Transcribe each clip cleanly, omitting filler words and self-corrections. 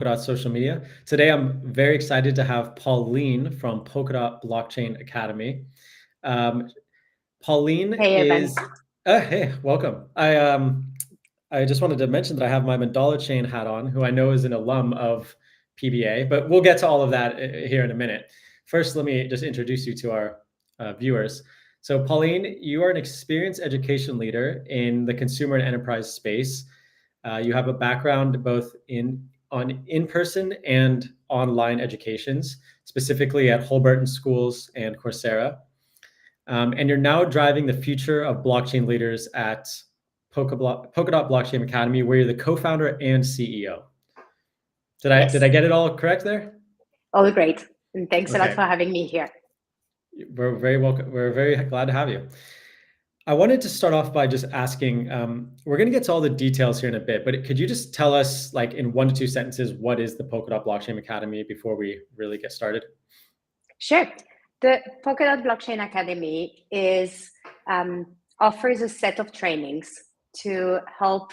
Polkadot social media. Today, I'm very excited to have Pauline from Polkadot Blockchain Academy. Pauline Hey, Evan. hey, welcome. I just wanted to mention that I have my Mandala Chain hat on, who I know is an alum of PBA, but we'll get to all of that here in a minute. First, let me just introduce you to our viewers. So Pauline, you are an experienced education leader in the consumer and enterprise space. You have a background both on in-person and online educations, specifically at Holberton Schools and Coursera. And you're now driving the future of blockchain leaders at Polkadot Blockchain Academy, where you're the co-founder and CEO. Did I get it all correct there? All great. And thanks a lot Okay. for having me here. We're very welcome. We're very glad to have you. I wanted to start off by just asking, we're going to get to all the details here in a bit, but could you just tell us, like in 1 to 2 sentences, what is the Polkadot Blockchain Academy before we really get started? Sure. The Polkadot Blockchain Academy offers a set of trainings to help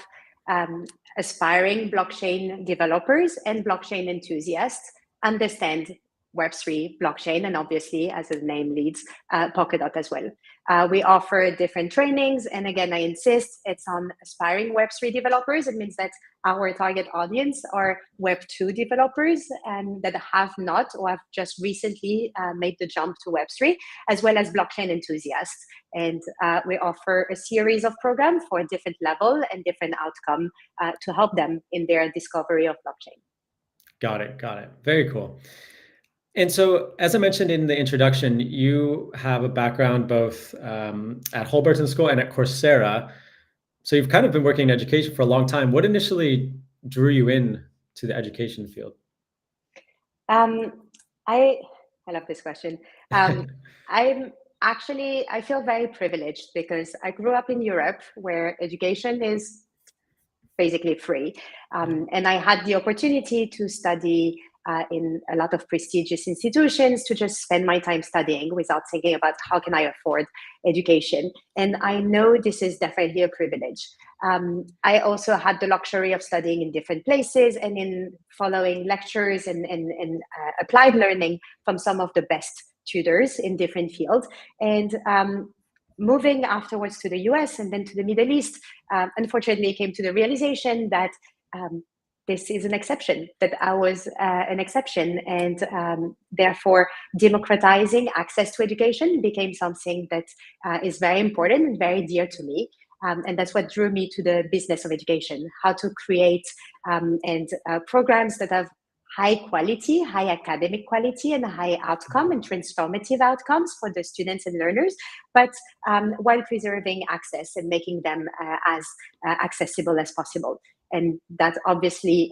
aspiring blockchain developers and blockchain enthusiasts understand Web3 blockchain, and obviously, as the name leads, Polkadot as well. We offer different trainings, and again, I insist, it's on aspiring Web3 developers. It means that our target audience are Web2 developers and that have not or have just recently made the jump to Web3, as well as blockchain enthusiasts. And we offer a series of programs for a different level and different outcome to help them in their discovery of blockchain. Got it. Very cool. And so, as I mentioned in the introduction, you have a background both at Holberton School and at Coursera. So you've kind of been working in education for a long time. What initially drew you in to the education field? I love this question. I feel very privileged because I grew up in Europe where education is basically free. And I had the opportunity to study in a lot of prestigious institutions, to just spend my time studying without thinking about how can I afford education. And I know this is definitely a privilege. I also had the luxury of studying in different places and in following lectures and applied learning from some of the best tutors in different fields. And moving afterwards to the US and then to the Middle East, unfortunately came to the realization that this is an exception, that I was an exception, and therefore democratizing access to education became something that is very important and very dear to me. And that's what drew me to the business of education, how to create programs that have high quality, high academic quality, and high outcome and transformative outcomes for the students and learners, but while preserving access and making them as accessible as possible. And that obviously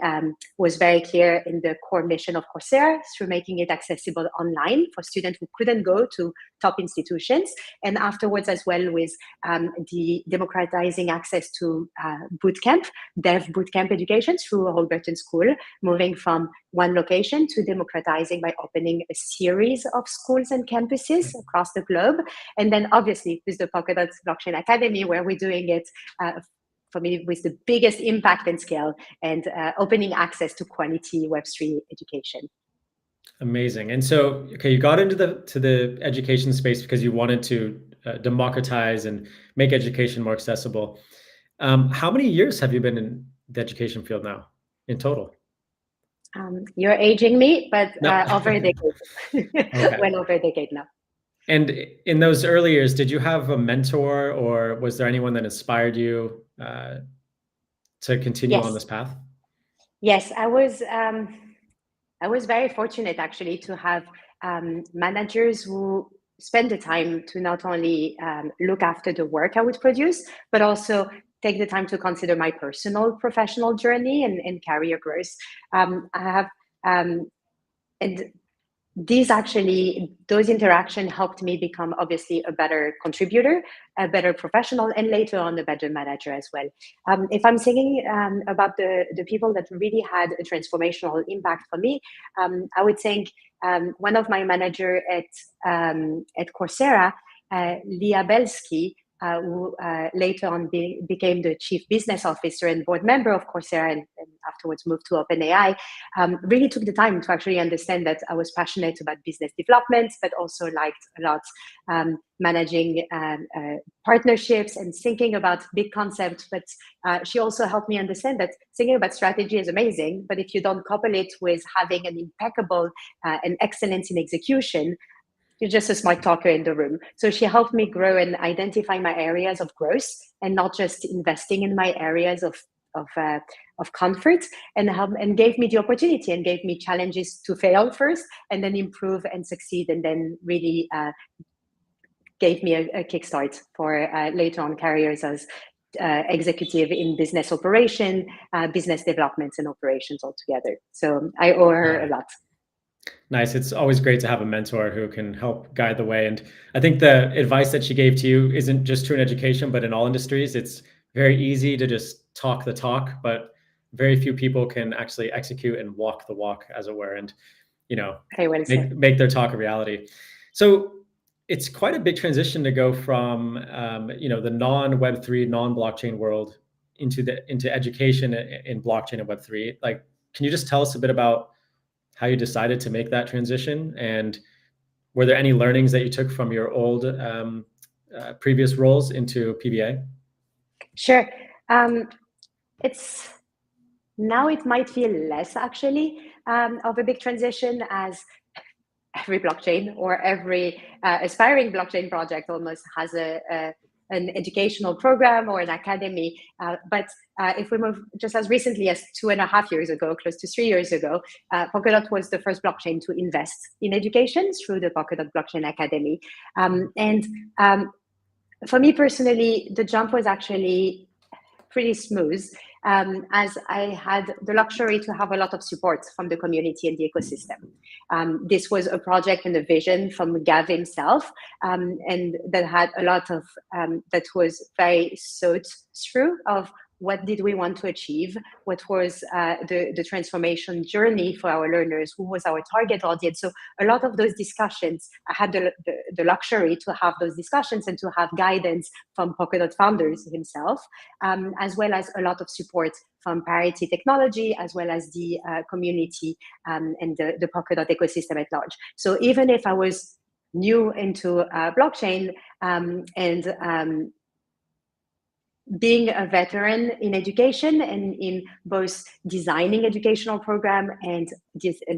was very clear in the core mission of Coursera through making it accessible online for students who couldn't go to top institutions. And afterwards as well with the democratizing access to dev bootcamp education through Holberton School, moving from one location to democratizing by opening a series of schools and campuses across the globe. And then obviously with the Polkadot Blockchain Academy, where we're doing it for me with the biggest impact and scale, and opening access to quality Web3 education. Amazing. And so, okay, you got into the education space because you wanted to democratize and make education more accessible. How many years have you been in the education field now in total? You're aging me, but No. over a decade. Okay. Well over a decade now. And in those early years, did you have a mentor, or was there anyone that inspired you to continue on this path? Yes, I was very fortunate actually to have managers who spend the time to not only look after the work I would produce, but also take the time to consider my personal professional journey and career growth. And those interactions helped me become obviously a better contributor, a better professional, and later on a better manager as well. If I'm thinking about the people that really had a transformational impact for me, I would think one of my manager at Coursera, Leah Belsky, who later on became the chief business officer and board member of Coursera, and afterwards moved to OpenAI, really took the time to actually understand that I was passionate about business development, but also liked a lot managing partnerships and thinking about big concepts. But she also helped me understand that thinking about strategy is amazing, but if you don't couple it with having an impeccable and excellence in execution, you're just a smart talker in the room. So she helped me grow and identify my areas of growth, and not just investing in my areas of comfort, and gave me the opportunity and gave me challenges to fail first, and then improve and succeed, and then really gave me a kickstart for later on careers as executive in business operation, business development, and operations altogether. So I owe her a lot. Nice. It's always great to have a mentor who can help guide the way. And I think the advice that she gave to you isn't just true in education, but in all industries. It's very easy to just talk the talk, but very few people can actually execute and walk the walk, as it were, and make their talk a reality. So it's quite a big transition to go from the non-Web3, non-blockchain world into education in blockchain and Web3. Like, can you just tell us a bit about how you decided to make that transition, and were there any learnings that you took from your old previous roles into PBA? Sure. Now it might feel less actually of a big transition, as every blockchain or every aspiring blockchain project almost has an educational program or an academy. But if we move just as recently as 2.5 years ago, close to 3 years ago, Polkadot was the first blockchain to invest in education through the Polkadot Blockchain Academy. For me personally, the jump was actually pretty smooth, as I had the luxury to have a lot of support from the community and the ecosystem. This was a project and a vision from Gav himself, and that had a lot of, that was very thought through of what did we want to achieve, what was the transformation journey for our learners, who was our target audience. So a lot of those discussions, I had the luxury to have those discussions and to have guidance from Polkadot founders himself, as well as a lot of support from Parity Technology, as well as the community and the Polkadot ecosystem at large. So even if I was new into blockchain and being a veteran in education and in both designing educational program and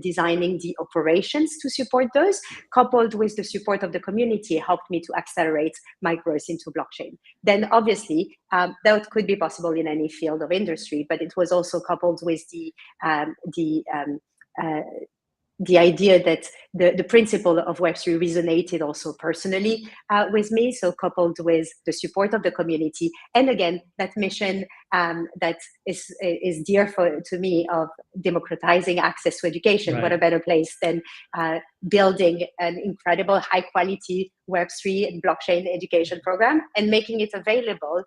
designing the operations to support those, coupled with the support of the community, helped me to accelerate my growth into blockchain. Then obviously that could be possible in any field of industry, but it was also coupled with the idea that the principle of Web3 resonated also personally with me. So coupled with the support of the community, and again, that mission that is dear to me of democratizing access to education. Right. What a better place than building an incredible high quality Web3 and blockchain education program and making it available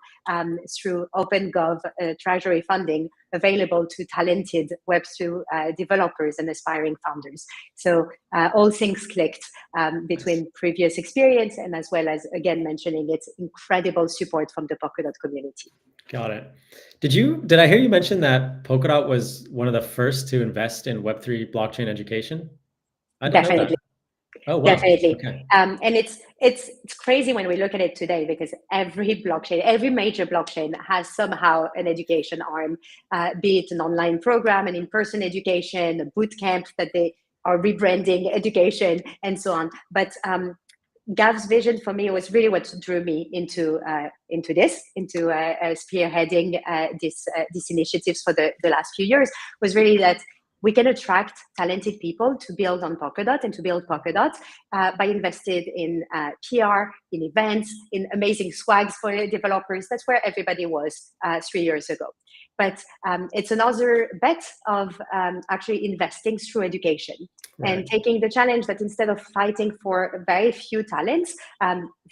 through OpenGov treasury funding, available to talented Web2 developers and aspiring founders. So all things clicked between previous experience and as well as, again, mentioning its incredible support from the Polkadot community. Got it. Did I hear you mention that Polkadot was one of the first to invest in Web3 blockchain education? I didn't know that. Oh, wow. Definitely. Okay. And it's crazy when we look at it today, because every blockchain, every major blockchain has somehow an education arm, be it an online program, an in-person education, a boot camp that they are rebranding education, and so on. But Gav's vision for me was really what drew me into spearheading these initiatives for the last few years, was really that we can attract talented people to build on Polkadot and to build Polkadot by investing in PR, in events, in amazing swags for developers. That's where everybody was 3 years ago. But it's another bet of actually investing through education. Right. And taking the challenge that instead of fighting for very few talents,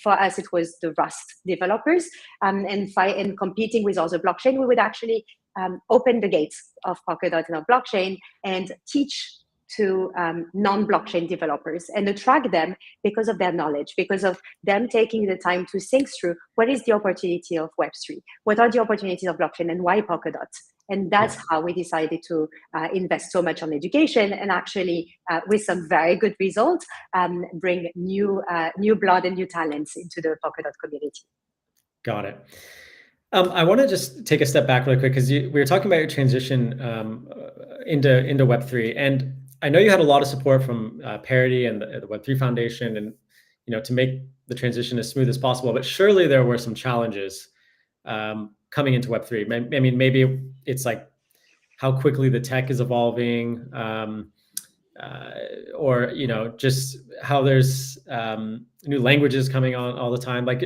for us it was the Rust developers, and competing with other blockchain, we would actually open the gates of Polkadot and of blockchain and teach to non-blockchain developers and attract them because of their knowledge, because of them taking the time to think through what is the opportunity of Web3, what are the opportunities of blockchain, and why Polkadot. And that's how we decided to invest so much on education, and actually, with some very good results, bring new blood and new talents into the Polkadot community. Got it. I want to just take a step back really quick, because we were talking about your transition into Web3, and I know you had a lot of support from Parity and the Web3 Foundation, and to make the transition as smooth as possible. But surely there were some challenges coming into Web3. I mean, maybe it's like how quickly the tech is evolving, or just how there's new languages coming on all the time. Like,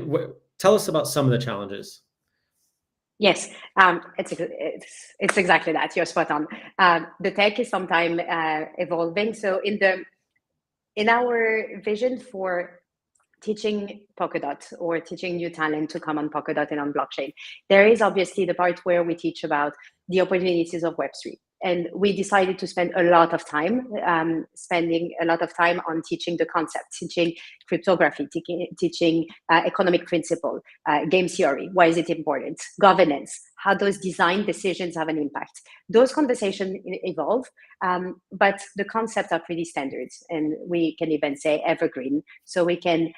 tell us about some of the challenges. Yes, it's exactly that. You're spot on. The tech is sometimes evolving. So in our vision for teaching Polkadot or teaching new talent to come on Polkadot and on blockchain, there is obviously the part where we teach about the opportunities of Web3. And we decided to spend a lot of time, on teaching the concept, teaching cryptography, teaching economic principle, game theory. Why is it important? Governance. How those design decisions have an impact? Those conversations evolve, but the concepts are pretty standard, and we can even say evergreen. So we can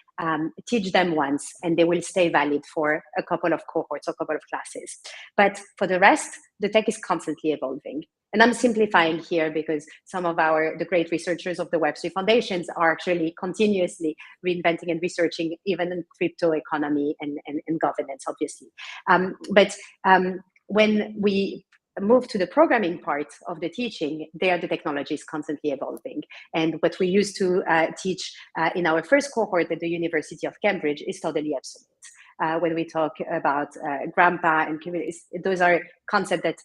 teach them once, and they will stay valid for a couple of cohorts or a couple of classes. But for the rest, the tech is constantly evolving. And I'm simplifying here because some of the great researchers of the Web3 Foundations are actually continuously reinventing and researching even in crypto economy and governance, obviously. But when we move to the programming part of the teaching, there the technology is constantly evolving. And what we used to teach in our first cohort at the University of Cambridge is totally obsolete. When we talk about grandpa and communities, those are concepts that,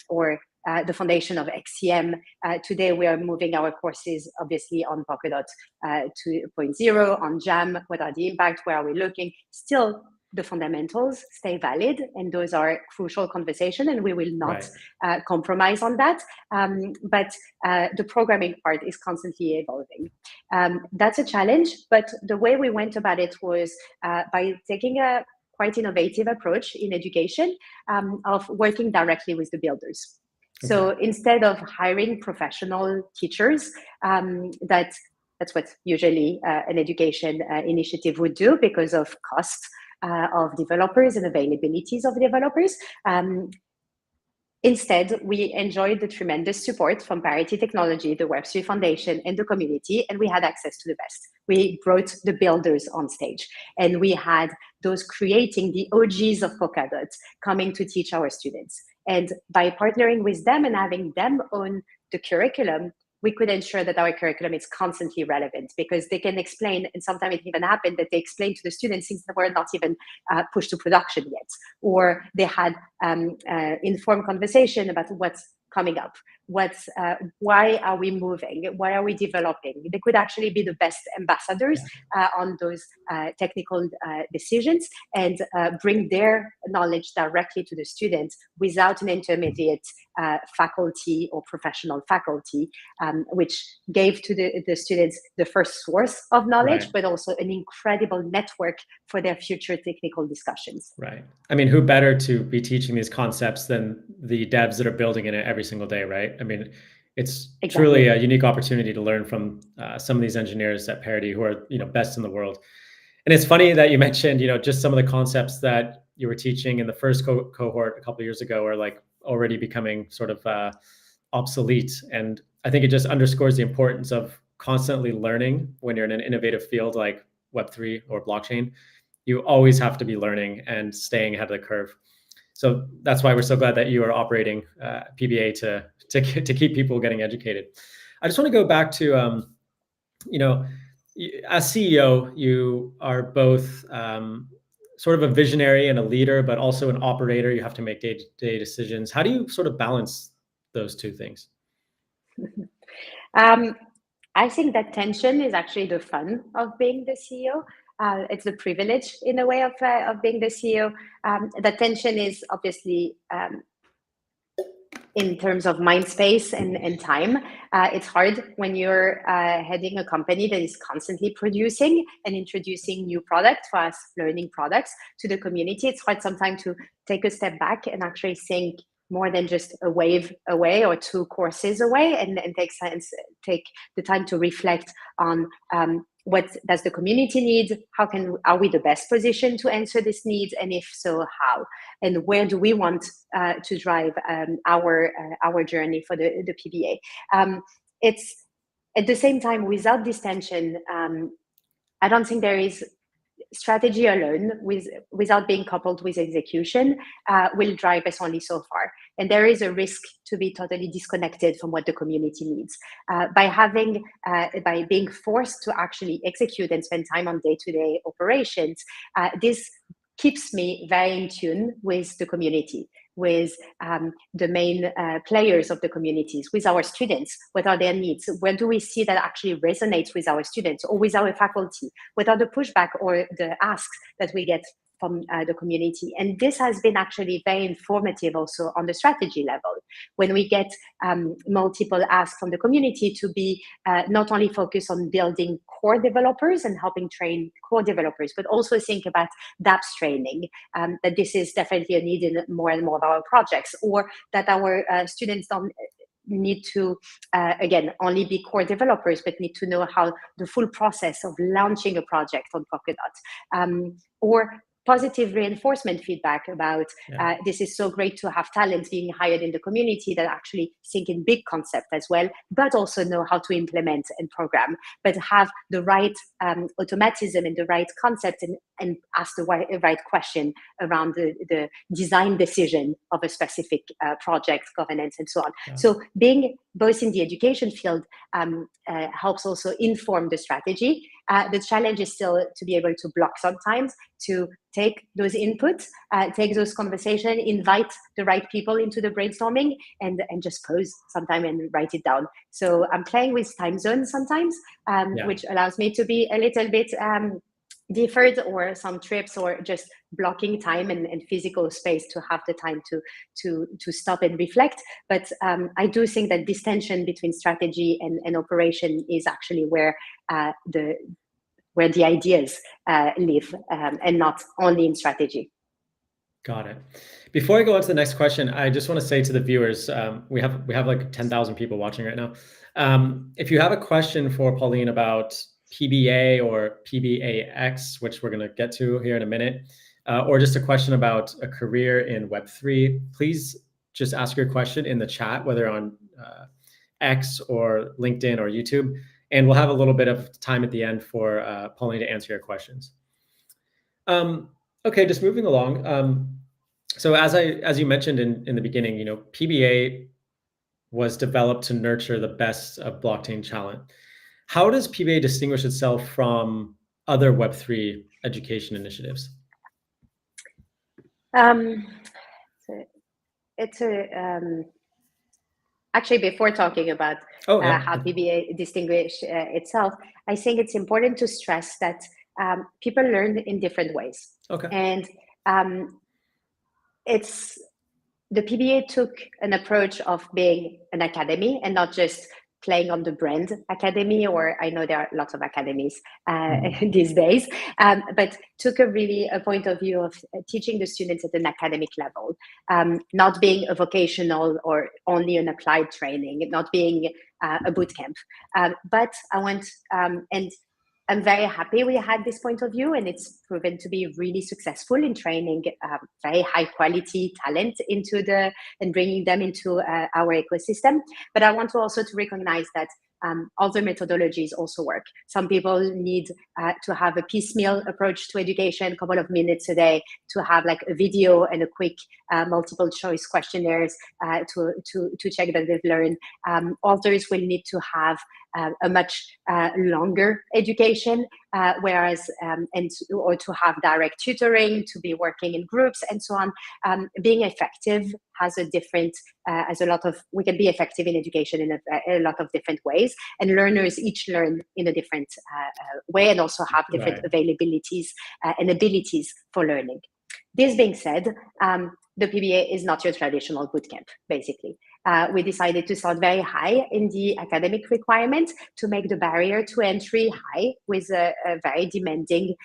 or the foundation of XCM. Today, we are moving our courses, obviously, on Polkadot 2.0, on Jam. What are the impacts? Where are we looking? Still, the fundamentals stay valid, and those are crucial conversation, and we will not compromise on that. But the programming part is constantly evolving. That's a challenge, but the way we went about it was by taking a quite innovative approach in education of working directly with the builders. Okay. So instead of hiring professional teachers, that's what usually an education initiative would do because of cost of developers and availabilities of developers. Instead, we enjoyed the tremendous support from Parity Technologies, the Web3 Foundation, and the community, and we had access to the best. We brought the builders on stage, and we had those creating the OGs of Polkadot coming to teach our students. And by partnering with them and having them own the curriculum, we could ensure that our curriculum is constantly relevant because they can explain, and sometimes it even happened that they explained to the students things that were not even pushed to production yet, or they had informed conversation about what's coming up, why are we moving, why are we developing. They could actually be the best ambassadors on those technical decisions and bring their knowledge directly to the students without an intermediate faculty or professional faculty, which gave to the students the first source of knowledge, but also an incredible network for their future technical discussions. Right. I mean, who better to be teaching these concepts than the devs that are building in it every single day, right? I mean, it's truly a unique opportunity to learn from some of these engineers at Parity who are, best in the world. And it's funny that you mentioned, just some of the concepts that you were teaching in the first cohort a couple of years ago are like already becoming sort of obsolete. And I think it just underscores the importance of constantly learning when you're in an innovative field like Web3 or blockchain. You always have to be learning and staying ahead of the curve. So that's why we're so glad that you are operating PBA to keep people getting educated. I just want to go back to, as CEO, you are both sort of a visionary and a leader, but also an operator. You have to make day-to-day decisions. How do you sort of balance those two things? I think that tension is actually the fun of being the CEO. It's the privilege in a way of being the CEO. The tension is obviously in terms of mind space and time. It's hard when you're heading a company that is constantly producing and introducing new products, fast learning products to the community. It's hard sometimes to take a step back and actually think more than just a wave away or 2 courses away, and take the time to reflect on what does the community need? Are we the best position to answer this need? And if so, how? And where do we want to drive our journey for the PBA? It's at the same time, without this tension, I don't think there is strategy alone without being coupled with execution will drive us only so far. And there is a risk to be totally disconnected from what the community needs. By being forced to actually execute and spend time on day-to-day operations, this keeps me very in tune with the community, with the main players of the communities, with our students. What are their needs? Where do we see that actually resonates with our students or with our faculty? What are the pushback or the asks that we get from the community? And this has been actually very informative also on the strategy level, when we get multiple asks from the community to be not only focused on building core developers and helping train core developers, but also think about DApps training, that this is definitely a need in more and more of our projects, or that our students don't need to, again, only be core developers, but need to know how the full process of launching a project on Polkadot, or positive reinforcement feedback about this is so great to have talents being hired in the community that actually think in big concept as well, but also know how to implement and program, but have the right automatism and the right concept and ask the right question around the design decision of a specific project, governance, and so on. Yeah. So being both in the education field helps also inform the strategy. The challenge is still to be able to block sometimes, to take those inputs, take those conversations, invite the right people into the brainstorming, and just pause sometime and write it down. So I'm playing with time zones sometimes, which allows me to be a little bit deferred, or some trips, or just blocking time and physical space to have the time to stop and reflect. But I do think that this tension between strategy and operation is actually where the ideas live, and not only in strategy. Got it. Before I go on to the next question, I just want to say to the viewers, we have like 10,000 people watching right now. If you have a question for Pauline about PBA or PBAX, which we're going to get to here in a minute, or just a question about a career in Web3, please just ask your question in the chat, whether on X or LinkedIn or YouTube, and we'll have a little bit of time at the end for Pauline to answer your questions. Okay, just moving along. So as you mentioned in the beginning, PBA was developed to nurture the best of blockchain talent. How does PBA distinguish itself from other Web3 education initiatives? Actually, before talking about how PBA distinguishes itself, I think it's important to stress that people learn in different ways. Okay. And the PBA took an approach of being an academy and not just playing on the brand academy, or I know there are lots of academies these days, but took a point of view of teaching the students at an academic level, not being a vocational or only an applied training, not being a boot camp. But I went, and I'm very happy we had this point of view, and it's proven to be really successful in training very high quality talent and bringing them into our ecosystem. But I want to also to recognize that other methodologies also work. Some people need to have a piecemeal approach to education, a couple of minutes a day, to have like a video and a quick multiple choice questionnaires to check that they've learned. Others will need to have a much longer education, whereas or to have direct tutoring, to be working in groups, and so on. Being effective has we can be effective in education in a lot of different ways, and learners each learn in a different way, and also have different availabilities and abilities for learning. This being said, the PBA is not your traditional bootcamp, basically. we decided to start very high in the academic requirements to make the barrier to entry high with a very demanding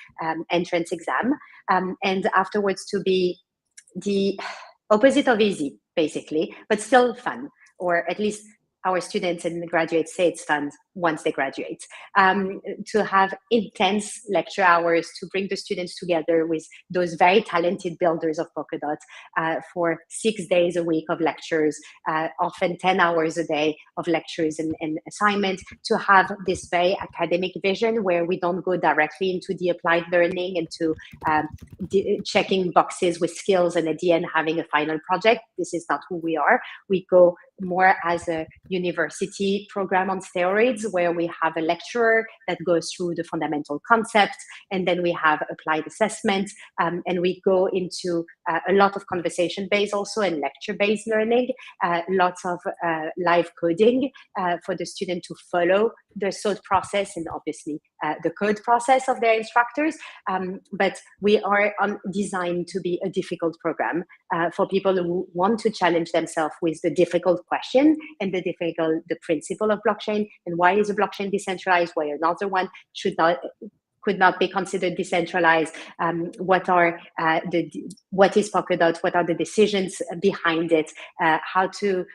entrance exam, and afterwards to be the opposite of easy, basically, but still fun, or at least our students and graduates say it's fun once they graduate, to have intense lecture hours, to bring the students together with those very talented builders of Polkadot for 6 days a week of lectures, often 10 hours a day of lectures and assignments, to have this very academic vision where we don't go directly into the applied learning and to checking boxes with skills and at the end having a final project. This is not who we are. We go more as a university program on steroids, where we have a lecturer that goes through the fundamental concepts, and then we have applied assessment, and we go into a lot of conversation-based also and lecture-based learning, lots of live coding for the student to follow the thought process and obviously the code process of their instructors. But we are designed to be a difficult program for people who want to challenge themselves with the difficult question and the principle of blockchain, and why is a blockchain decentralized, why another one could not be considered decentralized, what is Polkadot, what are the decisions behind it, how to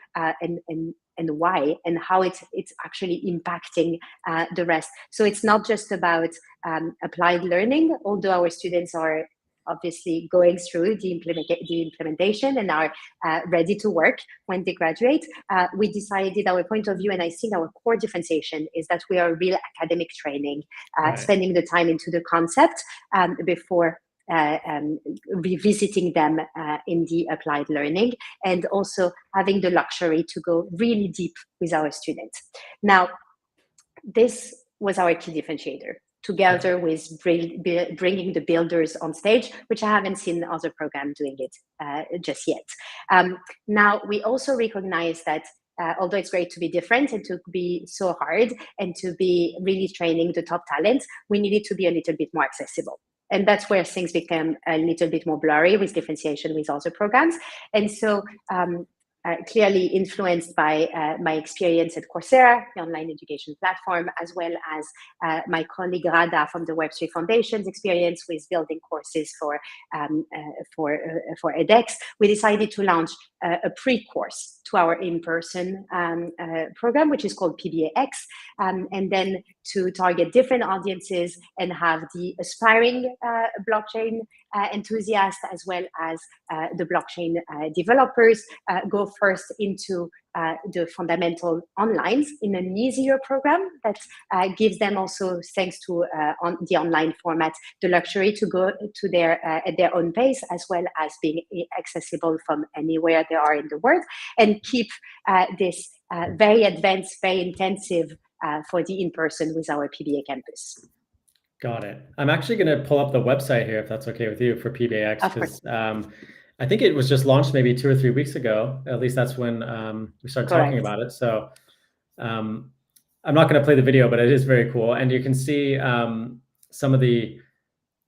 and why, and how it's actually impacting the rest. So it's not just about applied learning, although our students are obviously going through the implementation and are ready to work when they graduate. We decided our point of view, and I think our core differentiation is that we are real academic training, spending the time into the concept before revisiting them in the applied learning, and also having the luxury to go really deep with our students. Now, this was our key differentiator, together with bringing the builders on stage, which I haven't seen other programs doing it just yet. Now, we also recognize that although it's great to be different and to be so hard and to be really training the top talent, we needed to be a little bit more accessible. And that's where things become a little bit more blurry with differentiation with other programs. And so clearly influenced by my experience at Coursera, the online education platform, as well as my colleague Rada from the Web3 Foundation's experience with building courses for edX, we decided to launch a pre-course to our in-person program, which is called PBAX, and then to target different audiences and have the aspiring blockchain enthusiasts as well as the blockchain developers go first into the fundamental online in an easier program that gives them also, thanks to the online format, the luxury to go to at their own pace, as well as being accessible from anywhere they are in the world, and keep this very advanced, very intensive for the in-person with our PBA campus. Got it. I'm actually going to pull up the website here, if that's okay with you, for PBAX, because I think it was just launched maybe 2 or 3 weeks ago. At least that's when we started talking about it. So I'm not going to play the video, but it is very cool. And you can see some of the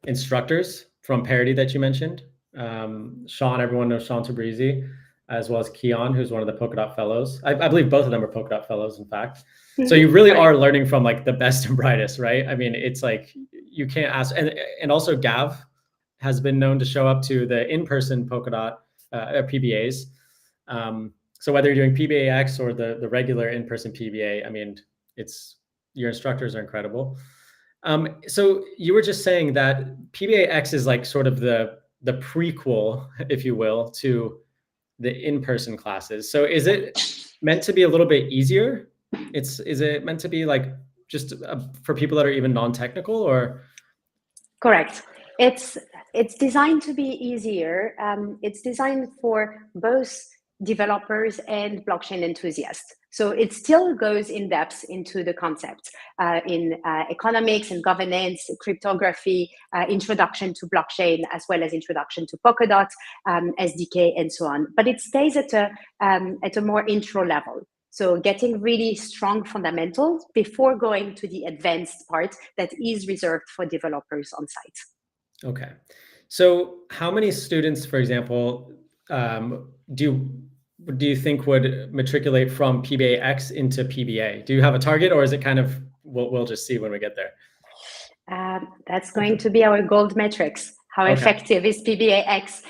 instructors from Parity that you mentioned. Sean, everyone knows Sean Tabrizi, as well as Keon, who's one of the Polkadot fellows. I believe both of them are Polkadot fellows, in fact. So you really are learning from like the best and brightest, right? I mean, it's like you can't ask. And also Gav has been known to show up to the in-person Polkadot PBAs. So whether you're doing PBAX or the regular in-person PBA, I mean, your instructors are incredible. So you were just saying that PBAX is like sort of the prequel, if you will, to the in-person classes. So is it meant to be a little bit easier? Is it meant to be like just for people that are even non-technical, or? Correct. It's designed to be easier. It's designed for both developers and blockchain enthusiasts. So it still goes in depth into the concepts in economics and governance, cryptography, introduction to blockchain, as well as introduction to Polkadot, SDK, and so on. But it stays at a more intro level. So getting really strong fundamentals before going to the advanced part that is reserved for developers on site. Okay. So how many students, for example, do you think would matriculate from PBAX into PBA? Do you have a target, or is it kind of, we'll just see when we get there? That's going to be our gold metrics. How Okay. effective is PBAX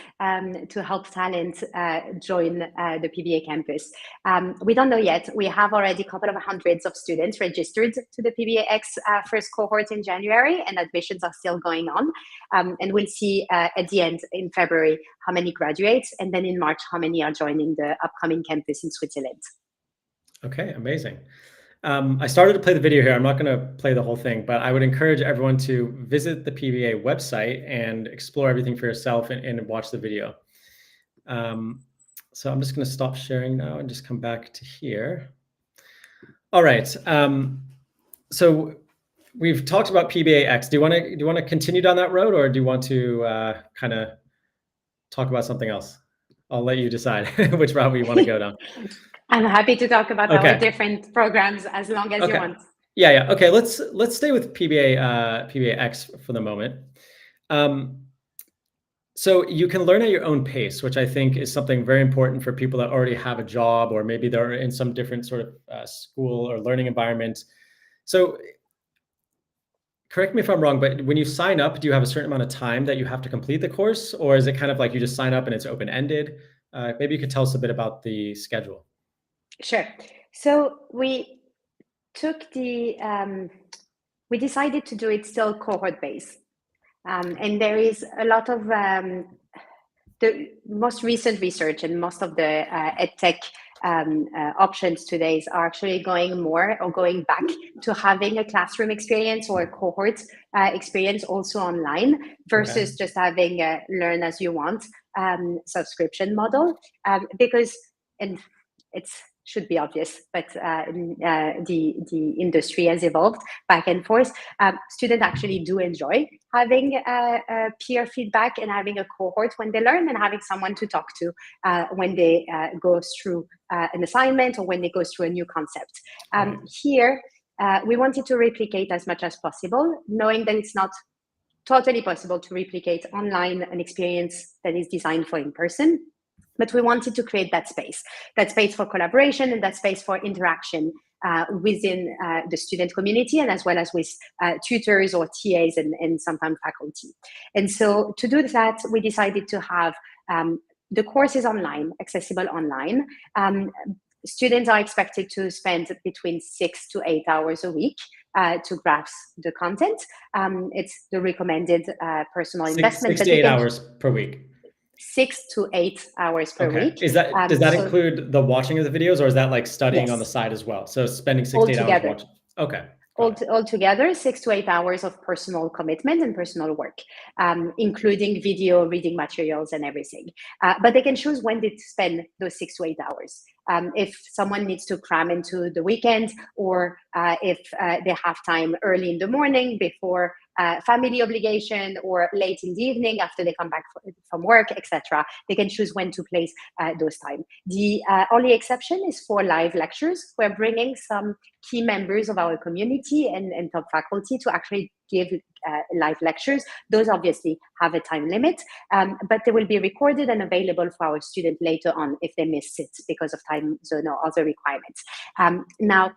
to help talent join the PBA campus? We don't know yet. We have already a couple of hundreds of students registered to the PBAX first cohort in January, and admissions are still going on. And we'll see at the end in February how many graduate, and then in March how many are joining the upcoming campus in Switzerland. Okay, amazing. I started to play the video here. I'm not going to play the whole thing, but I would encourage everyone to visit the PBA website and explore everything for yourself and watch the video. So I'm just going to stop sharing now and just come back to here. All right. So we've talked about PBAX. Do you want to continue down that road, or do you want to kind of talk about something else? I'll let you decide which route you want to go down. I'm happy to talk about our different programs as long as you want. Yeah. Okay, let's stay with PBAX for the moment. So you can learn at your own pace, which I think is something very important for people that already have a job, or maybe they're in some different sort of school or learning environment. So correct me if I'm wrong, but when you sign up, do you have a certain amount of time that you have to complete the course, or is it kind of like you just sign up and it's open-ended? Maybe you could tell us a bit about the schedule. Sure. So we took we decided to do it still cohort-based. And there is a lot of the most recent research, and most of the EdTech options today are actually going back to having a classroom experience or a cohort experience also online, versus just having a learn as you want subscription model, because, and it's should be obvious, but the industry has evolved back and forth. Students actually do enjoy having peer feedback and having a cohort when they learn, and having someone to talk to when they go through an assignment or when they go through a new concept. Here, we wanted to replicate as much as possible, knowing that it's not totally possible to replicate online an experience that is designed for in-person. But we wanted to create that space for collaboration, and that space for interaction within the student community, and as well as with tutors or TAs and sometimes faculty. And so to do that, we decided to have the courses online, accessible online. Students are expected to spend between 6 to 8 hours a week to grasp the content. It's the recommended personal investment. 6 to 8 hours per week. 6 to 8 hours per week. Does that include the watching of the videos, or is that like studying on the side as well? So spending 6 to 8 hours watching. Okay. Altogether, 6 to 8 hours of personal commitment and personal work, including video, reading materials, and everything. But they can choose when they spend those 6 to 8 hours. If someone needs to cram into the weekend, or if they have time early in the morning before family obligation, or late in the evening after they come back from work, etc. They can choose when to place those time. The only exception is for live lectures. We're bringing some key members of our community and top faculty to actually give live lectures. Those obviously have a time limit, but they will be recorded and available for our students later on if they miss it because of time zone or other requirements. Now,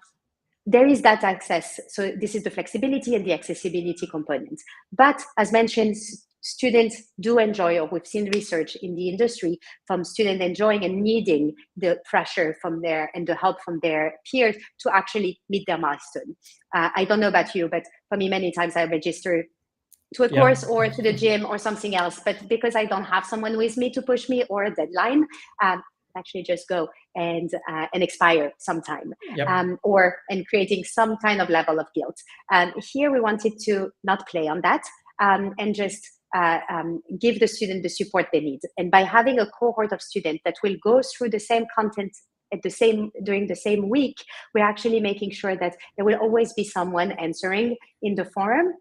there is that access. So this is the flexibility and the accessibility component. But as mentioned, students do enjoy, or we've seen research in the industry from students enjoying and needing the pressure from and the help from their peers to actually meet their milestone. I don't know about you, but for me, many times I register to a course or to the gym or something else, but because I don't have someone with me to push me or a deadline, actually just go and expire sometime, and creating some kind of level of guilt. Here we wanted to not play on that, and just give the student the support they need. And by having a cohort of students that will go through the same content during the same week, we're actually making sure that there will always be someone answering in the forum,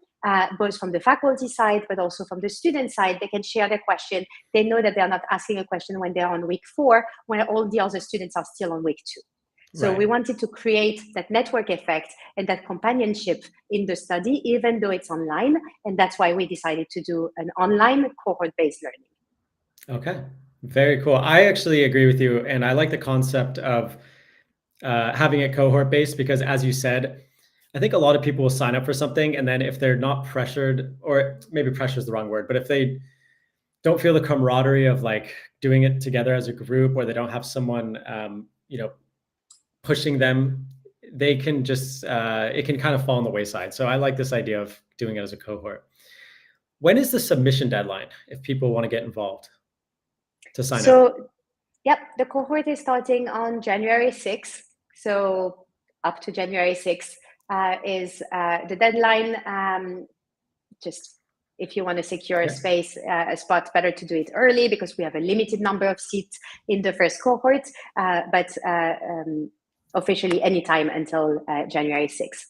both from the faculty side, but also from the student side. They can share their question. They know that they're not asking a question when they're on week 4, when all the other students are still on week 2. So we wanted to create that network effect and that companionship in the study, even though it's online. And that's why we decided to do an online cohort-based learning. Okay. Very cool. I actually agree with you. And I like the concept of having it cohort based because, as you said, I think a lot of people will sign up for something. And then if they're not pressured, or maybe pressure is the wrong word, but if they don't feel the camaraderie of like doing it together as a group, or they don't have someone, pushing them, they can just, it can kind of fall on the wayside. So I like this idea of doing it as a cohort. When is the submission deadline if people want to get involved to sign up? So, yep, the cohort is starting on January 6th. So up to January 6th is the deadline. Just if you want to secure a space, a spot, better to do it early because we have a limited number of seats in the first cohort, but officially anytime until January 6th.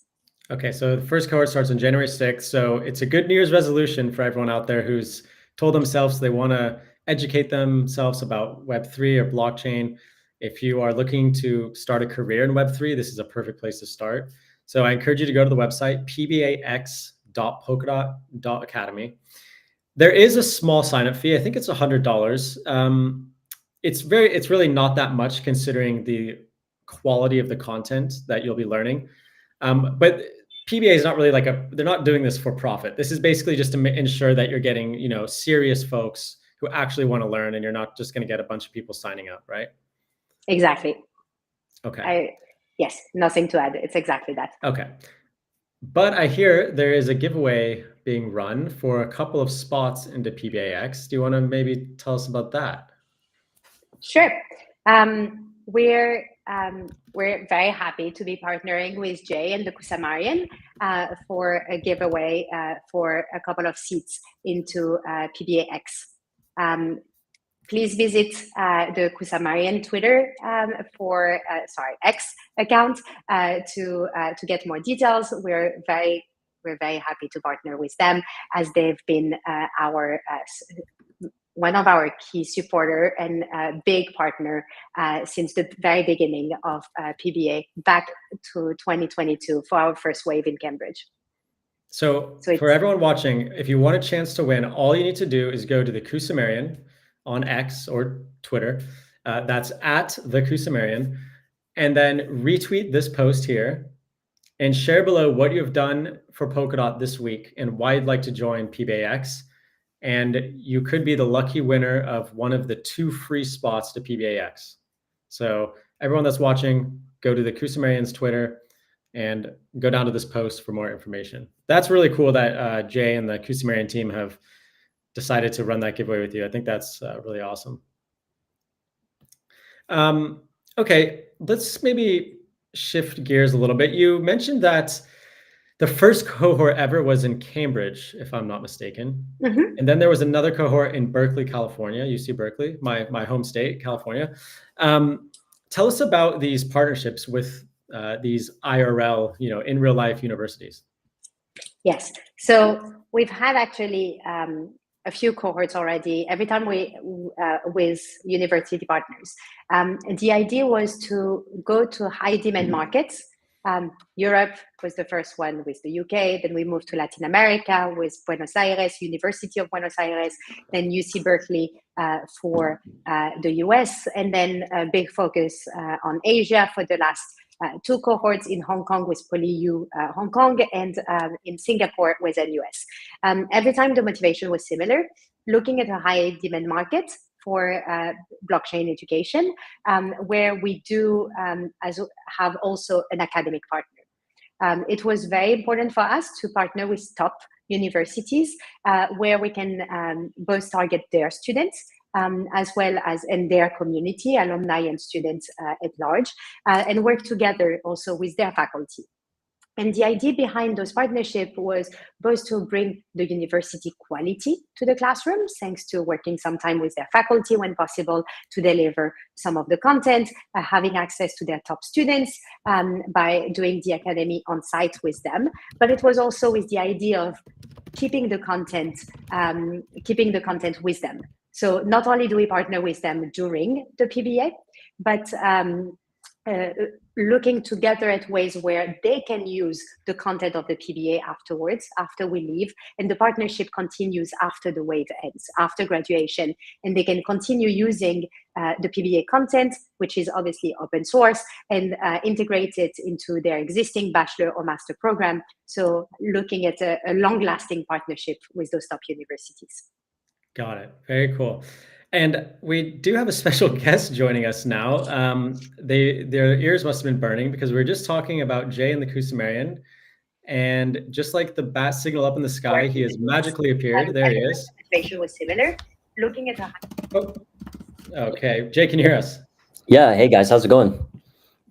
Okay, so the first cohort starts on January 6th. So it's a good New Year's resolution for everyone out there who's told themselves they want to educate themselves about Web3 or blockchain. If you are looking to start a career in Web3, this is a perfect place to start. So I encourage you to go to the website, pbax.polkadot.academy. There is a small sign-up fee. I think it's $100. It's really not that much considering the quality of the content that you'll be learning. But PBA is not really like they're not doing this for profit. This is basically just to ensure that you're getting, serious folks who actually want to learn, and you're not just going to get a bunch of people signing up, right? Exactly. Okay. Yes, nothing to add. It's exactly that. Okay. But I hear there is a giveaway being run for a couple of spots into PBAX. Do you want to maybe tell us about that? Sure. We're very happy to be partnering with Jay and the Kusamarian for a giveaway for a couple of seats into PBAX. Please visit the Kusamarian Twitter X account to get more details. We're very happy to partner with them as they've been one of our key supporter and big partner since the very beginning of PBA back to 2022 for our first wave in Cambridge. So for everyone watching, if you want a chance to win, all you need to do is go to the Kusamarian on X or Twitter. That's at the Kusamarian, and then retweet this post here and share below what you have done for Polkadot this week and why you'd like to join PBAX. And you could be the lucky winner of one of the 2 free spots to PBAX. So everyone that's watching, go to the Kusamarian's Twitter and go down to this post for more information. That's really cool that Jay and the Kusamarian team have decided to run that giveaway with you. I think that's really awesome. Okay, let's maybe shift gears a little bit. You mentioned that the first cohort ever was in Cambridge, if I'm not mistaken. Mm-hmm. And then there was another cohort in Berkeley, California, UC Berkeley, my home state, California. Tell us about these partnerships with these IRL, in real life universities. Yes, so we've had actually a few cohorts already. Every time with university partners, the idea was to go to high demand markets. Europe was the first one with the UK, then we moved to Latin America with Buenos Aires, University of Buenos Aires, then UC Berkeley for the US, and then a big focus on Asia for the last 2 cohorts in Hong Kong with PolyU Hong Kong and in Singapore with NUS. Every time the motivation was similar, looking at a high demand market for blockchain education, where we do have also an academic partner. It was very important for us to partner with top universities where we can both target their students as well as in their community, alumni and students at large, and work together also with their faculty. And the idea behind those partnerships was both to bring the university quality to the classroom, thanks to working sometime with their faculty when possible to deliver some of the content, having access to their top students by doing the academy on site with them. But it was also with the idea of keeping the content with them. So not only do we partner with them during the PBA, but looking together at ways where they can use the content of the PBA afterwards, after we leave, and the partnership continues after the wave ends, after graduation, and they can continue using the PBA content, which is obviously open source, and integrate it into their existing bachelor or master program. So looking at a long-lasting partnership with those top universities. Got it. Very cool. And we do have a special guest joining us now. Their ears must have been burning because we were just talking about Jay and the Kusumerian. And just like the bat signal up in the sky, he has magically appeared. There he is. Situation was similar. Looking at Oh, okay. Jay, can you hear us? Yeah. Hey, guys. How's it going?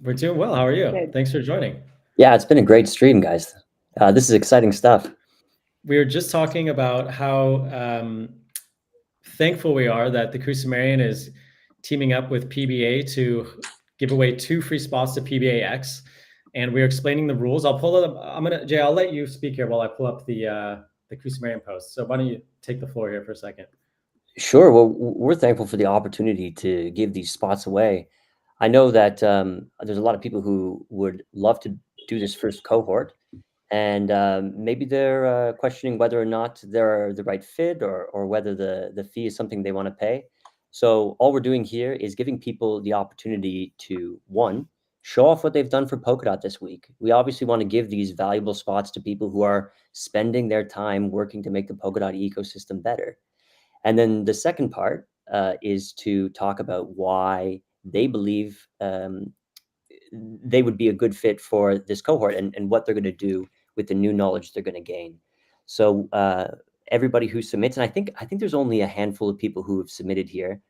We're doing well. How are you? Good. Thanks for joining. Yeah, it's been a great stream, guys. This is exciting stuff. We were just talking about how thankful we are that the Kusumerian is teaming up with PBA to give away 2 free spots to PBAX. And we're explaining the rules. I'll pull it up. Jay, I'll let you speak here while I pull up the Kusumerian post. So why don't you take the floor here for a second? Sure. Well, we're thankful for the opportunity to give these spots away. I know that there's a lot of people who would love to do this first cohort, and maybe they're questioning whether or not they're the right fit, or whether the fee is something they want to pay. So all we're doing here is giving people the opportunity to, one, show off what they've done for Polkadot this week. We obviously want to give these valuable spots to people who are spending their time working to make the Polkadot ecosystem better. And then the second part is to talk about why they believe they would be a good fit for this cohort, and what they're going to do with the new knowledge they're going to gain. So everybody who submits, and I think there's only a handful of people who have submitted here.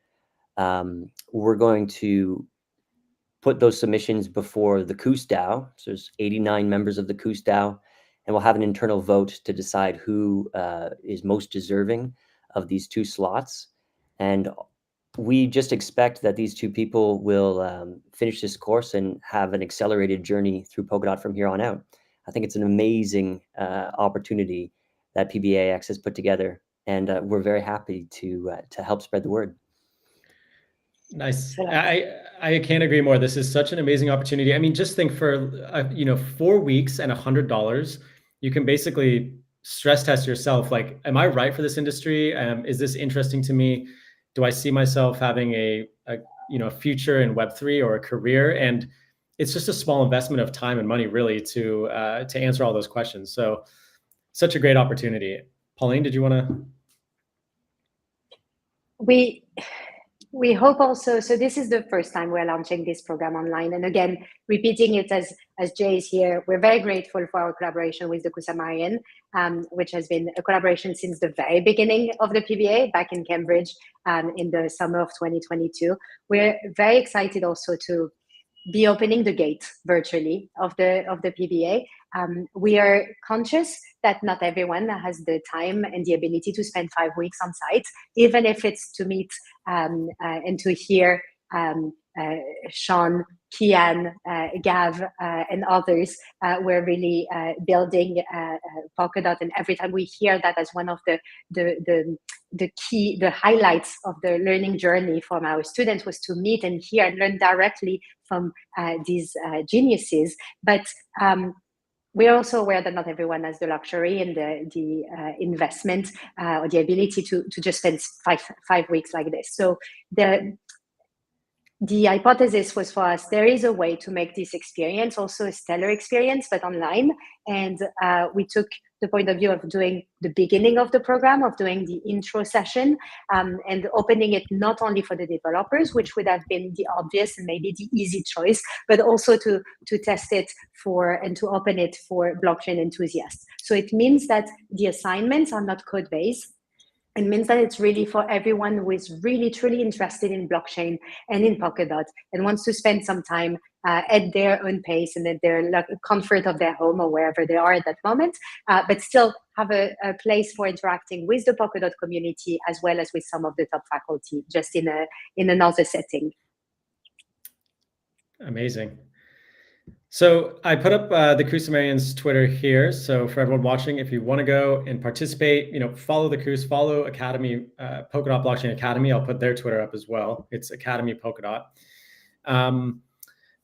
We're going to put those submissions before the Kus DAO. So there's 89 members of the Kus DAO, and we'll have an internal vote to decide who is most deserving of these 2 slots. And we just expect that these 2 people will finish this course and have an accelerated journey through Polkadot from here on out. I think it's an amazing opportunity that PBAX has put together, and we're very happy to help spread the word. Nice. I can't agree more. This is such an amazing opportunity. I mean, just think for 4 weeks and $100, you can basically stress test yourself. Like, am I right for this industry? Is this interesting to me? Do I see myself having a future in Web3 or a career? And it's just a small investment of time and money, really, to answer all those questions. So, such a great opportunity. Pauline, did you want to? We hope also, so this is the first time we're launching this program online. And again, repeating it as Jay is here, we're very grateful for our collaboration with the Kusumerian, which has been a collaboration since the very beginning of the PBA back in Cambridge in the summer of 2022. We're very excited also to be opening the gate virtually of the PBA. We are conscious that not everyone has the time and the ability to spend 5 weeks on site, even if it's to meet and to hear Sean, Kian, Gav, and others. We're really building Polkadot, and every time we hear that as one of the highlights of the learning journey from our students was to meet and hear and learn directly from these geniuses. But we're also aware that not everyone has the luxury and the investment or the ability to just spend five weeks like this. So the hypothesis was for us, there is a way to make this experience also a stellar experience, but online. And we took the point of view of doing the beginning of the program, of doing the intro session, and opening it not only for the developers, which would have been the obvious and maybe the easy choice, but also to test it for and to open it for blockchain enthusiasts. So it means that the assignments are not code-based. It means that it's really for everyone who is really, truly interested in blockchain and in Polkadot and wants to spend some time at their own pace and at their comfort of their home or wherever they are at that moment, but still have a place for interacting with the Polkadot community as well as with some of the top faculty, just in another setting. Amazing. So I put up the Kusumerian's Twitter here. So for everyone watching, if you want to go and participate, follow the Kus, follow Academy, Polkadot Blockchain Academy. I'll put their Twitter up as well. It's Academy Polkadot.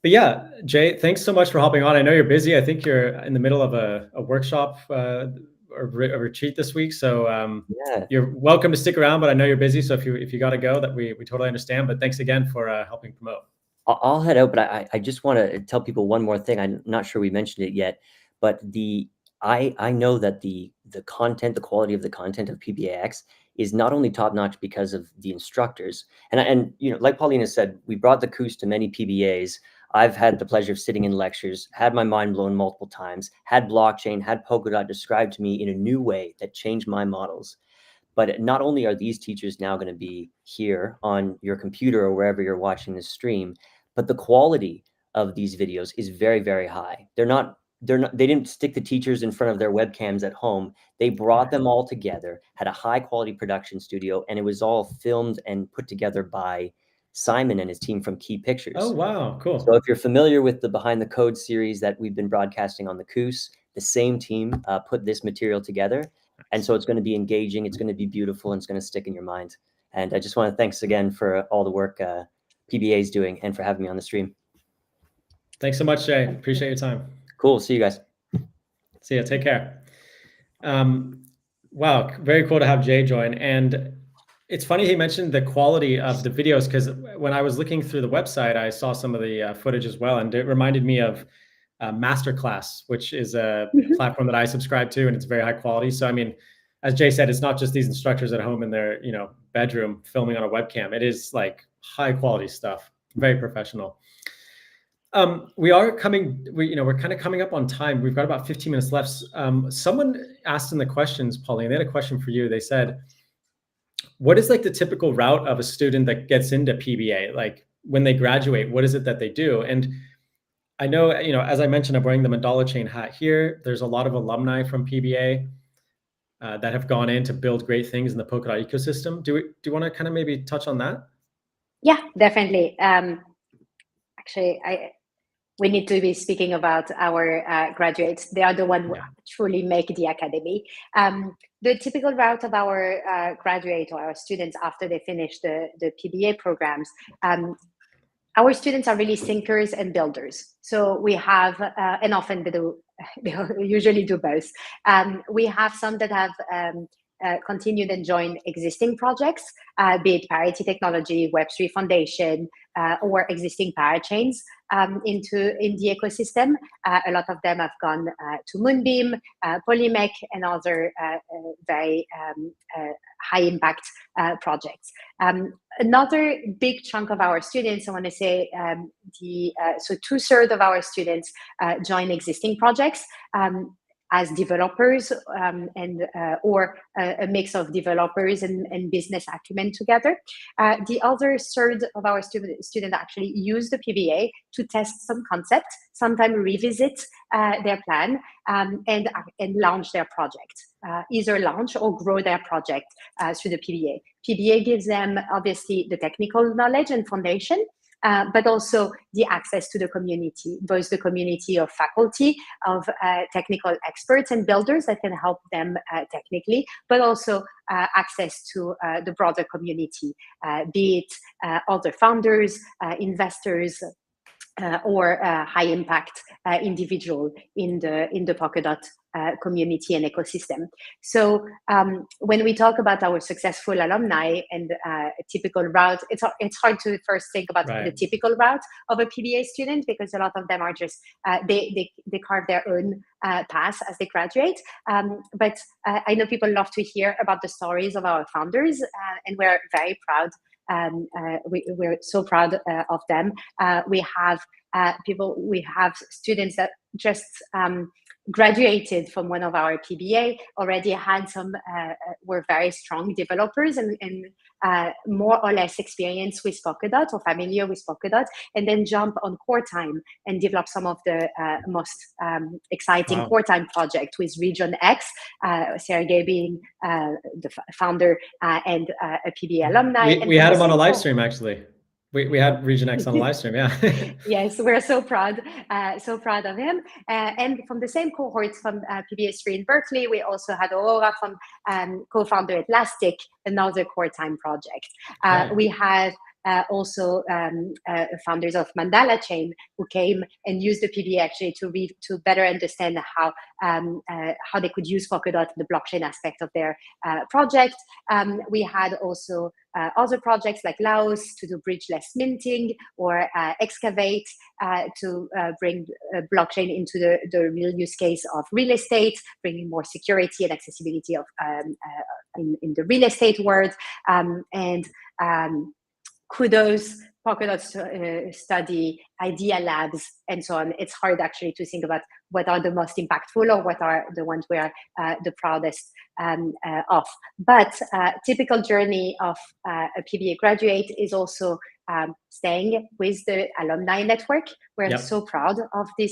But yeah, Jay, thanks so much for hopping on. I know you're busy. I think you're in the middle of a workshop or a retreat this week. So Yeah. you're welcome to stick around, but I know you're busy. So if you got to go, that we totally understand. But thanks again for helping promote. I'll head out, but I just want to tell people one more thing. I'm not sure we mentioned it yet, but I know that the content, the quality of the content of PBAX is not only top notch because of the instructors, and you know, like Paulina said, we brought the Koos to many PBAs. I've had the pleasure of sitting in lectures, had my mind blown multiple times, had blockchain, had Polkadot described to me in a new way that changed my models. But not only are these teachers now going to be here on your computer or wherever you're watching this stream, but the quality of these videos is very, very high. They didn't stick the teachers in front of their webcams at home. They brought them all together, had a high quality production studio, and it was all filmed and put together by Simon and his team from Key Pictures. Oh, wow. Cool. So if you're familiar with the Behind the Code series that we've been broadcasting on the Koos, the same team put this material together. And so it's going to be engaging, it's going to be beautiful, and it's going to stick in your mind. And I just want to thanks again for all the work PBA is doing and for having me on the stream. Thanks so much, Jay. Appreciate your time. Cool. See you guys. See ya. Take care. Wow. Very cool to have Jay join. And it's funny he mentioned the quality of the videos, because when I was looking through the website, I saw some of the footage as well. And it reminded me of Masterclass, which is a platform that I subscribe to, and it's very high quality. So, I mean, as Jay said, it's not just these instructors at home in their, bedroom filming on a webcam. It is like high quality stuff, very professional. We're kind of coming up on time. We've got about 15 minutes left. Someone asked in the questions, Pauline, they had a question for you. They said, what is like the typical route of a student that gets into PBA? Like when they graduate, what is it that they do? And I know, as I mentioned, I'm wearing the Mandala chain hat here. There's a lot of alumni from PBA that have gone in to build great things in the Polkadot ecosystem. Do you want to kind of maybe touch on that? Yeah, definitely. Actually, we need to be speaking about our graduates. They are the ones who truly make the academy. The typical route of our graduate or our students after they finish the PBA programs, our students are really thinkers and builders. So we have, and often they usually do both. We have some that have continued and joined existing projects, be it Parity Technology, Web3 Foundation, or existing parachains in the ecosystem. A lot of them have gone to Moonbeam, Polymech, and other very high impact projects. Another big chunk of our students, I want to say, so 2/3 of our students join existing projects as developers or a mix of developers and business acumen together. The other third of our students actually use the PBA to test some concepts, sometimes revisit their plan and launch their project, either launch or grow their project through the PBA. PBA gives them obviously the technical knowledge and foundation, but also the access to the community, both the community of faculty, of technical experts and builders that can help them technically, but also access to the broader community, be it other founders, investors, or high impact individual in the Polkadot community and ecosystem. So when we talk about our successful alumni and a typical route, it's hard to first think about the typical route of a PBA student, because a lot of them are just they carve their own path as they graduate. But I know people love to hear about the stories of our founders, and we're very proud. We're so proud of them. We have students that just graduated from one of our PBA, already had were very strong developers and more or less experience with Polkadot or familiar with Polkadot, and then jump on core time and develop some of the most exciting core time project with Region X, Sergey being the founder and a PBA alumni. We had him on a live stream, actually. We had Region X on a live stream, yeah. Yes, we're so proud of him. And from the same cohorts from PBA3 in Berkeley, we also had Aurora from co-founder at Elastic, another core time project. We have also founders of Mandala Chain, who came and used the PBA actually to better understand how they could use Polkadot, the blockchain aspect of their project. We had also other projects like Laos to do bridgeless minting, or Excavate to bring blockchain into the real use case of real estate, bringing more security and accessibility of in the real estate world. Kudos, Polkadot study, idea labs, and so on. It's hard actually to think about what are the most impactful or what are the ones we are the proudest of. But typical journey of a PBA graduate is also staying with the alumni network. We're so proud of the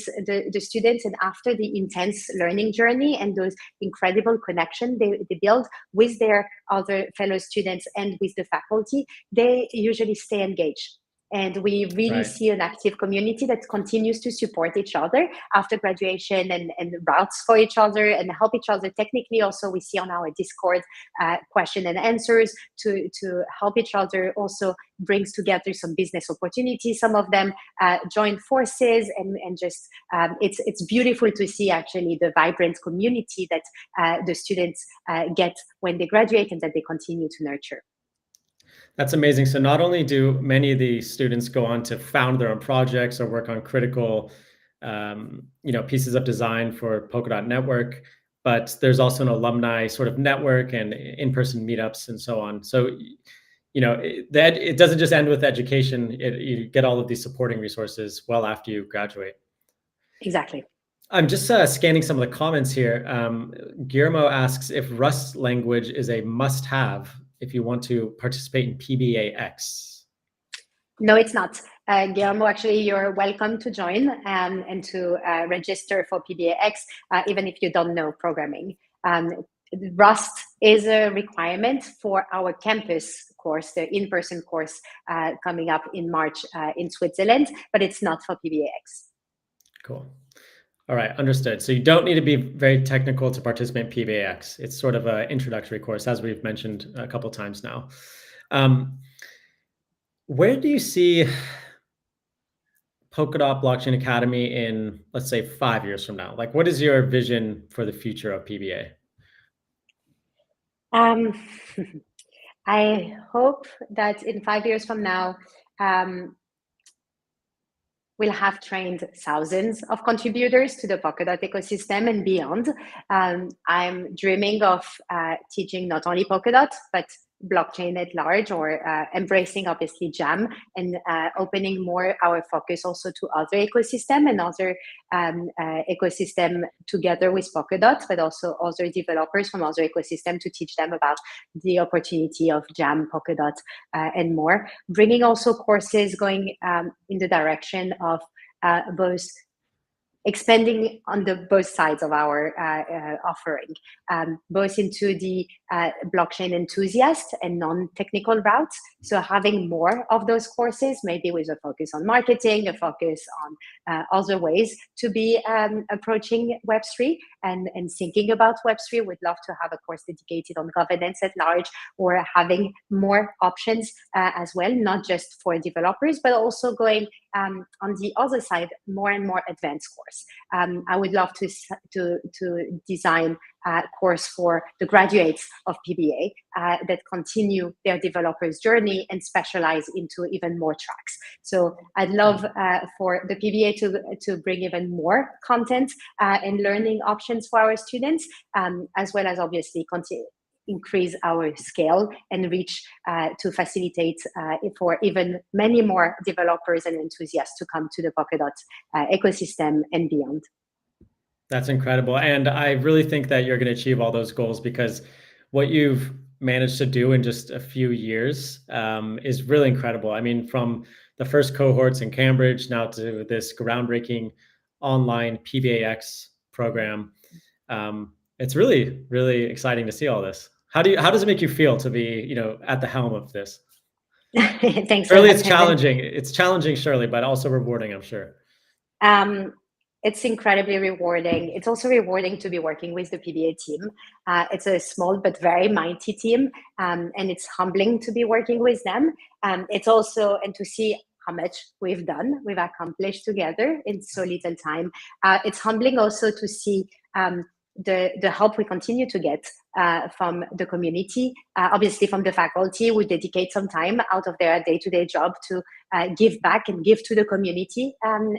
students, and after the intense learning journey and those incredible connections they build with their other fellow students and with the faculty, they usually stay engaged. And we really see an active community that continues to support each other after graduation, and routes for each other and help each other technically. Also, we see on our Discord question and answers to help each other. Also brings together some business opportunities. Some of them join forces, and just it's beautiful to see actually the vibrant community that the students get when they graduate and that they continue to nurture. That's amazing. So not only do many of the students go on to found their own projects or work on critical, pieces of design for Polkadot Network, but there's also an alumni sort of network and in-person meetups and so on. So, that it doesn't just end with education. You get all of these supporting resources well after you graduate. Exactly. I'm just scanning some of the comments here. Guillermo asks if Rust language is a must-have if you want to participate in PBAX. No, it's not. Guillermo, actually, you're welcome to join and to register for PBAX, even if you don't know programming. Rust is a requirement for our campus course, the in-person course coming up in March in Switzerland, but it's not for PBAX. Cool. All right, understood. So you don't need to be very technical to participate in PBAX. It's sort of an introductory course, as we've mentioned a couple of times now. Where do you see Polkadot Blockchain Academy in, let's say, 5 years from now? Like, what is your vision for the future of PBA? I hope that in 5 years from now, we'll have trained thousands of contributors to the Polkadot ecosystem and beyond. I'm dreaming of teaching not only Polkadot, but blockchain at large, or embracing obviously Jam, and opening more our focus also to other ecosystem and other ecosystem together with Polkadot, but also other developers from other ecosystem to teach them about the opportunity of Jam, Polkadot, and more. Bringing also courses going in the direction of both expanding on both sides of our offering, both into the blockchain enthusiast and non-technical routes. So having more of those courses, maybe with a focus on marketing, a focus on other ways to be approaching Web3 and thinking about Web3. We'd love to have a course dedicated on governance at large, or having more options as well, not just for developers, but also going on the other side, more and more advanced course. I would love to design a course for the graduates of PBA that continue their developers' journey and specialize into even more tracks. So I'd love for the PBA to bring even more content and learning options for our students, as well as obviously increase our scale and reach to facilitate for even many more developers and enthusiasts to come to the Polkadot ecosystem and beyond. That's incredible. And I really think that you're going to achieve all those goals, because what you've managed to do in just a few years is really incredible. I mean, from the first cohorts in Cambridge now to this groundbreaking online PBAX program. It's really, really exciting to see all this. How does it make you feel to be, at the helm of this? Thanks. Surely it's challenging. It's challenging, surely, but also rewarding, I'm sure. It's incredibly rewarding. It's also rewarding to be working with the PBA team. It's a small but very mighty team, and it's humbling to be working with them. It's also, and to see how much we've accomplished together in so little time. It's humbling also to see the help we continue to get from the community, obviously from the faculty who dedicate some time out of their day-to-day job to give back and give to the community, and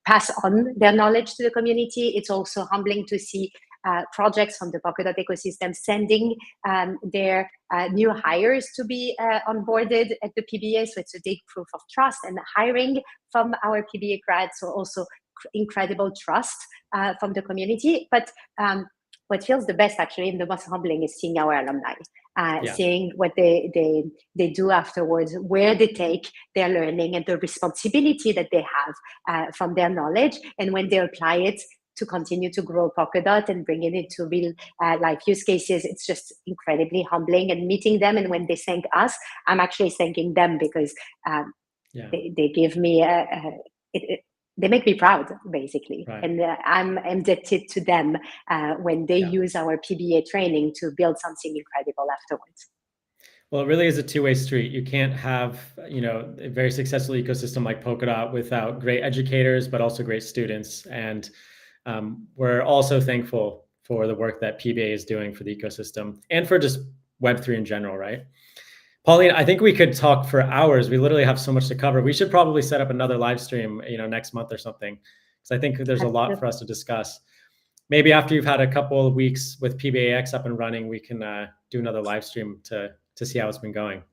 pass on their knowledge to the community. It's also humbling to see projects from the Polkadot ecosystem sending their new hires to be onboarded at the PBA. So it's a big proof of trust, and hiring from our PBA grads, so also incredible trust from the community. But what feels the best, actually, and the most humbling, is seeing our alumni, seeing what they do afterwards, where they take their learning and the responsibility that they have from their knowledge, and when they apply it to continue to grow Polkadot and bring it into real life use cases. It's just incredibly humbling, and meeting them. And when they thank us, I'm actually thanking them, because they give me they make me proud, basically. Right. And I'm indebted to them when they use our PBA training to build something incredible afterwards. Well, it really is a two-way street. You can't have, a very successful ecosystem like Polkadot without great educators, but also great students. And we're also thankful for the work that PBA is doing for the ecosystem and for just Web3 in general, right? Pauline, I think we could talk for hours. We literally have so much to cover. We should probably set up another live stream, next month or something, because I think there's a lot for us to discuss. Maybe after you've had a couple of weeks with PBAX up and running, we can do another live stream to see how it's been going.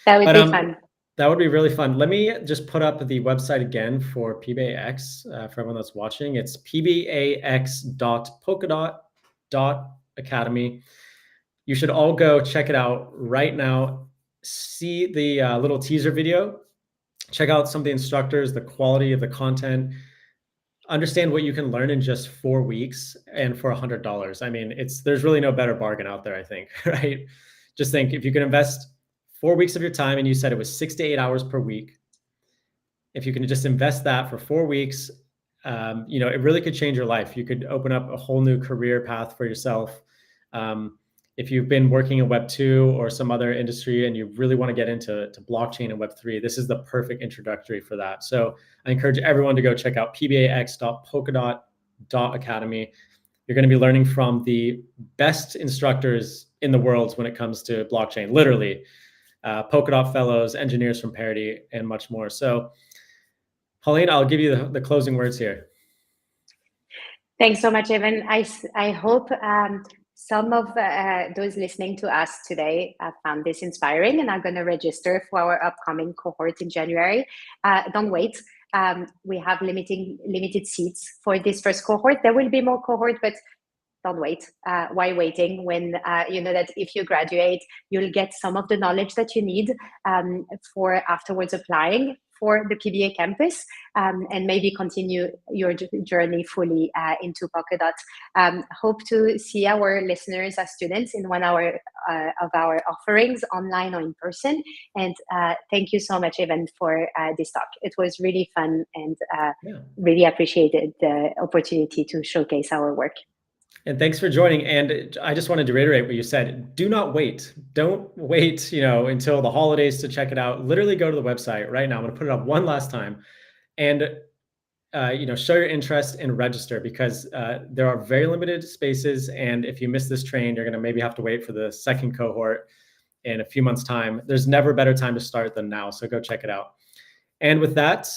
That would be fun. That would be really fun. Let me just put up the website again for PBAX for everyone that's watching. It's pbax.polkadot.academy. You should all go check it out right now. See the little teaser video. Check out some of the instructors, the quality of the content. Understand what you can learn in just 4 weeks and for $100. I mean, there's really no better bargain out there, I think, right? Just think, if you can invest 4 weeks of your time, and you said it was 6 to 8 hours per week. If you can just invest that for 4 weeks, it really could change your life. You could open up a whole new career path for yourself. If you've been working in Web 2 or some other industry and you really want to get into blockchain and Web 3, this is the perfect introductory for that. So I encourage everyone to go check out pbax.polkadot.academy. You're going to be learning from the best instructors in the world when it comes to blockchain, literally. Polkadot fellows, engineers from Parity, and much more. So, Pauline, I'll give you the closing words here. Thanks so much, Evan. I hope some of those listening to us today found this inspiring and are going to register for our upcoming cohort in January. Don't wait. We have limited seats for this first cohort. There will be more cohort, but don't wait. Why waiting when you know that if you graduate, you'll get some of the knowledge that you need for afterwards applying for the PBA campus, and maybe continue your journey fully into Polkadot. Hope to see our listeners as students in one hour of our offerings, online or in person. And thank you so much, Evan, for this talk. It was really fun, and really appreciated the opportunity to showcase our work. And thanks for joining. And I just wanted to reiterate what you said. Do not wait. Don't wait, until the holidays to check it out. Literally go to the website right now. I'm going to put it up one last time, and show your interest and register, because there are very limited spaces. And if you miss this train, you're going to maybe have to wait for the second cohort in a few months' time. There's never a better time to start than now. So go check it out. And with that,